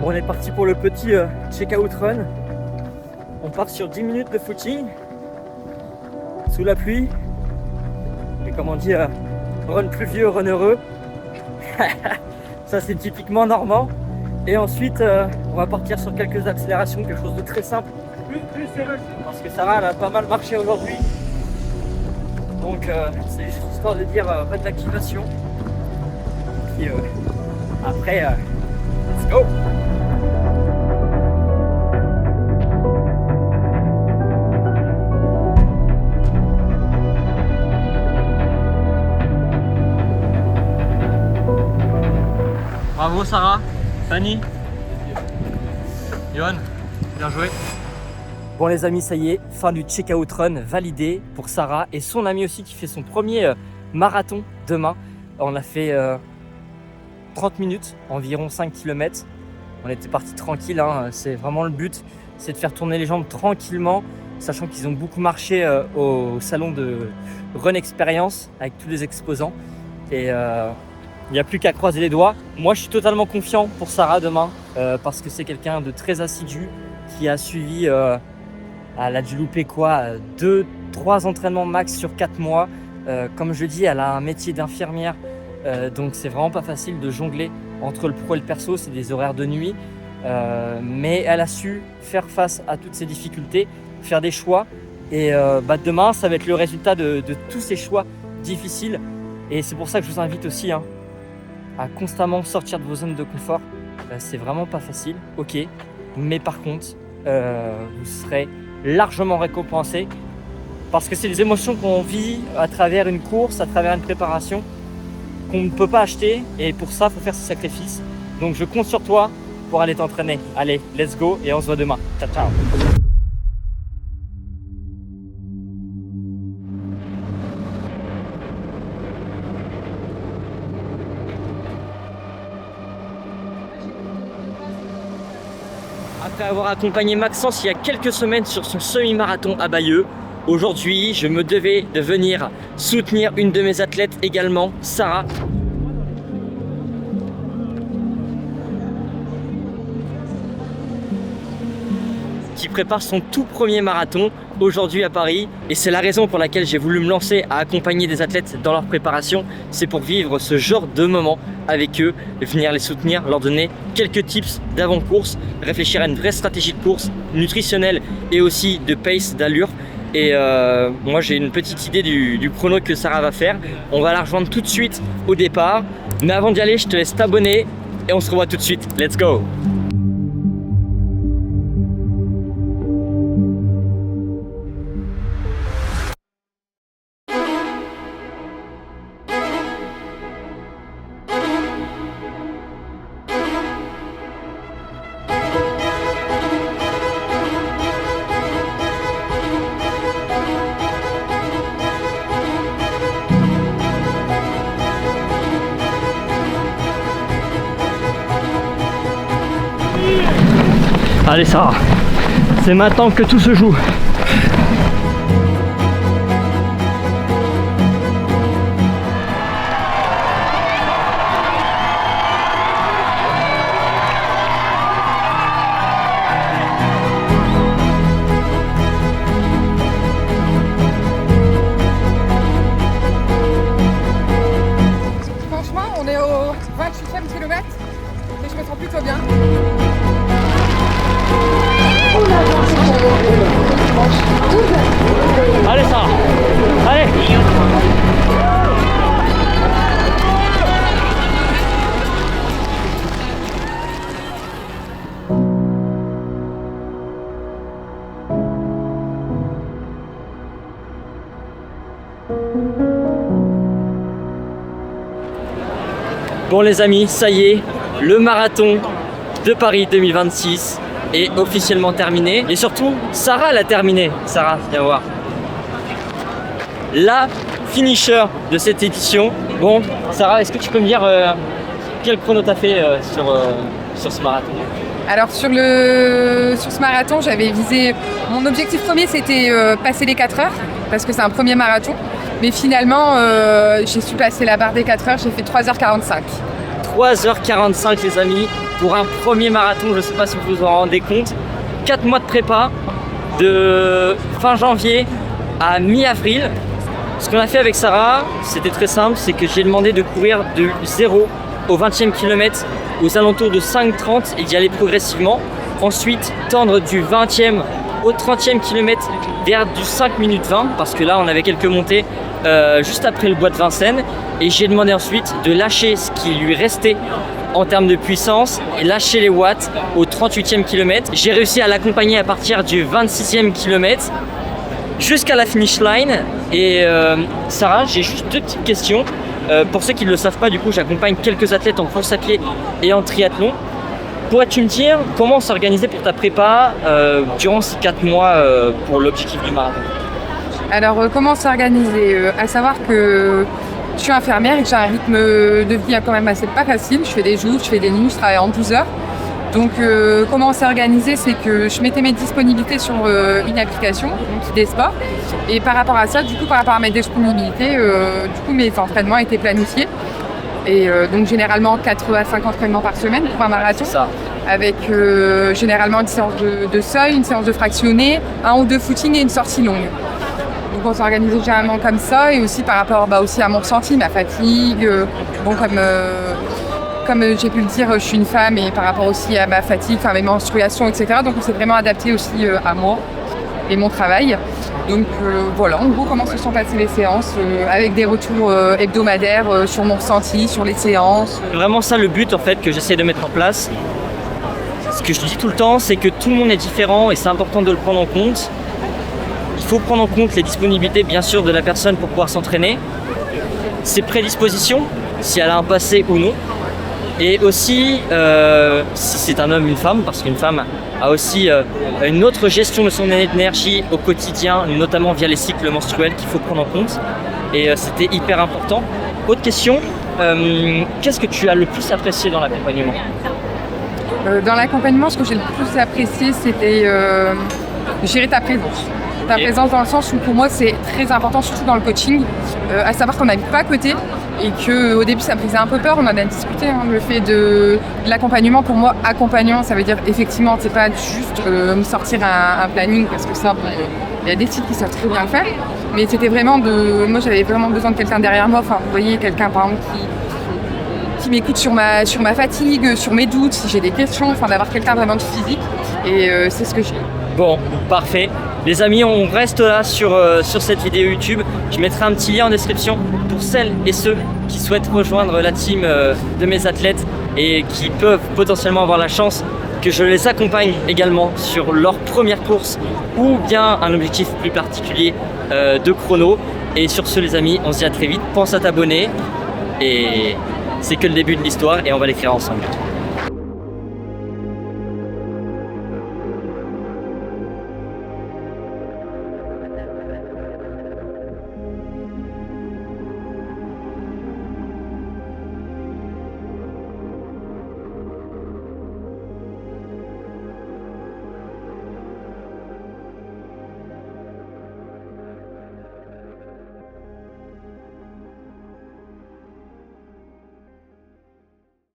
Bon, on est parti pour le petit check-out run. On part sur 10 minutes de footing sous la pluie. Et comme on dit, run pluvieux, run heureux. Ça c'est typiquement normand. Et ensuite on va partir sur quelques accélérations, quelque chose de très simple. Parce que Sarah elle a pas mal marché aujourd'hui. Donc c'est juste histoire de dire pas de l'activation. Puis après let's go. Bravo Sarah, Fanny, Yohan, bien joué. Bon les amis, ça y est, fin du check-out run validé pour Sarah et son ami aussi qui fait son premier marathon demain. On a fait 30 minutes, environ 5 km. On était parti tranquille, hein. C'est vraiment le but, c'est de faire tourner les jambes tranquillement, sachant qu'ils ont beaucoup marché au salon de Run Experience avec tous les exposants. Et il n'y a plus qu'à croiser les doigts. Moi, je suis totalement confiant pour Sarah demain parce que c'est quelqu'un de très assidu qui a suivi, elle a dû louper quoi, 2-3 entraînements max sur 4 mois. Comme je dis, elle a un métier d'infirmière, donc c'est vraiment pas facile de jongler entre le pro et le perso, c'est des horaires de nuit. Mais elle a su faire face à toutes ces difficultés, faire des choix. Et demain, ça va être le résultat de tous ces choix difficiles. Et c'est pour ça que je vous invite aussi à constamment sortir de vos zones de confort. C'est vraiment pas facile, ok, mais par contre vous serez largement récompensé parce que c'est des émotions qu'on vit à travers une course, à travers une préparation qu'on ne peut pas acheter, et pour ça il faut faire ce sacrifice. Donc je compte sur toi pour aller t'entraîner. Allez, let's go et on se voit demain. Ciao ciao. Après avoir accompagné Maxence il y a quelques semaines sur son semi-marathon à Bayeux, aujourd'hui je me devais de venir soutenir une de mes athlètes également, Sarah. Qui prépare son tout premier marathon aujourd'hui à Paris, et c'est la raison pour laquelle j'ai voulu me lancer à accompagner des athlètes dans leur préparation. C'est pour vivre ce genre de moment avec eux, venir les soutenir, leur donner quelques tips d'avant-course, réfléchir à une vraie stratégie de course nutritionnelle et aussi de pace, d'allure. Et moi j'ai une petite idée du chrono que Sarah va faire. On va la rejoindre tout de suite au départ, mais avant d'y aller je te laisse t'abonner et on se revoit tout de suite. Let's go. Allez Sarah, c'est maintenant que tout se joue. Franchement, on est au 28e kilomètre et je me sens plutôt bien. Allez Sarah, allez. Bon les amis, ça y est, le marathon de Paris 2026 est officiellement terminé. Et surtout, Sarah l'a terminé. Sarah, viens voir. La finisher de cette édition. Bon, Sarah, est-ce que tu peux me dire quel chrono t'as fait sur ce marathon? Alors sur ce marathon, j'avais visé... Mon objectif premier, c'était passer les 4 heures, parce que c'est un premier marathon. Mais finalement, j'ai su passer la barre des 4 heures, j'ai fait 3h45. 3h45 les amis, pour un premier marathon, je ne sais pas si vous vous en rendez compte. 4 mois de prépa, de fin janvier à mi-avril. Ce qu'on a fait avec Sarah, c'était très simple, c'est que j'ai demandé de courir de 0 au 20e kilomètre aux alentours de 5h30 et d'y aller progressivement. Ensuite, tendre du 20e au 30e kilomètre vers du 5 minutes 20, parce que là on avait quelques montées juste après le bois de Vincennes. Et j'ai demandé ensuite de lâcher ce qui lui restait en termes de puissance et lâcher les watts au 38e kilomètre. J'ai réussi à l'accompagner à partir du 26e kilomètre jusqu'à la finish line. Et Sarah, j'ai juste 2 petites questions. Pour ceux qui ne le savent pas, du coup, j'accompagne quelques athlètes en course à pied et en triathlon. Pourrais-tu me dire comment s'organiser pour ta prépa durant ces 4 mois pour l'objectif du marathon? Alors, comment s'organiser à savoir que je suis infirmière et que j'ai un rythme de vie quand même assez pas facile. Je fais des jours, je fais des nuits, je travaille en 12 heures. Donc, comment s'organiser, c'est que je mettais mes disponibilités sur une application, donc Idesport. Et par rapport à ça, du coup, par rapport à mes disponibilités, mes entraînements étaient planifiés. Et donc, généralement, 4 à 5 entraînements par semaine pour un marathon. Ça. Avec généralement une séance de seuil, une séance de fractionné, 1 ou 2 footings et une sortie longue. Donc on s'organise généralement comme ça, et aussi par rapport aussi à mon ressenti, ma fatigue. Comme j'ai pu le dire, je suis une femme, et par rapport aussi à ma fatigue, mes menstruations, etc. Donc on s'est vraiment adapté aussi à moi et mon travail. Donc voilà, en gros, comment se sont passées les séances, avec des retours hebdomadaires sur mon ressenti, sur les séances. C'est vraiment ça le but en fait que j'essaie de mettre en place. Ce que je dis tout le temps, c'est que tout le monde est différent et c'est important de le prendre en compte. Il faut prendre en compte les disponibilités bien sûr de la personne pour pouvoir s'entraîner, ses prédispositions, si elle a un passé ou non, et aussi si c'est un homme, une femme, parce qu'une femme a aussi une autre gestion de son énergie au quotidien, notamment via les cycles menstruels qu'il faut prendre en compte, et c'était hyper important. Autre question, qu'est-ce que tu as le plus apprécié dans l'accompagnement? Dans l'accompagnement, ce que j'ai le plus apprécié, c'était gérer ta présence. Ta présence dans le sens où pour moi c'est très important, surtout dans le coaching, à savoir qu'on n'habite pas à côté et qu'au début ça me faisait un peu peur, on en a discuté, le fait de l'accompagnement. Pour moi, accompagnant, ça veut dire effectivement, c'est pas juste me sortir un planning, parce que ça, il y a des sites qui savent très bien le faire, mais c'était vraiment moi j'avais vraiment besoin de quelqu'un derrière moi, vous voyez, quelqu'un par exemple qui m'écoute sur ma fatigue, sur mes doutes, si j'ai des questions, d'avoir quelqu'un vraiment de physique, et c'est ce que j'ai. Bon, parfait. Les amis, on reste là sur cette vidéo YouTube. Je mettrai un petit lien en description pour celles et ceux qui souhaitent rejoindre la team de mes athlètes et qui peuvent potentiellement avoir la chance que je les accompagne également sur leur première course ou bien un objectif plus particulier de chrono. Et sur ce les amis, on se dit à très vite. Pense à t'abonner et c'est que le début de l'histoire et on va l'écrire ensemble.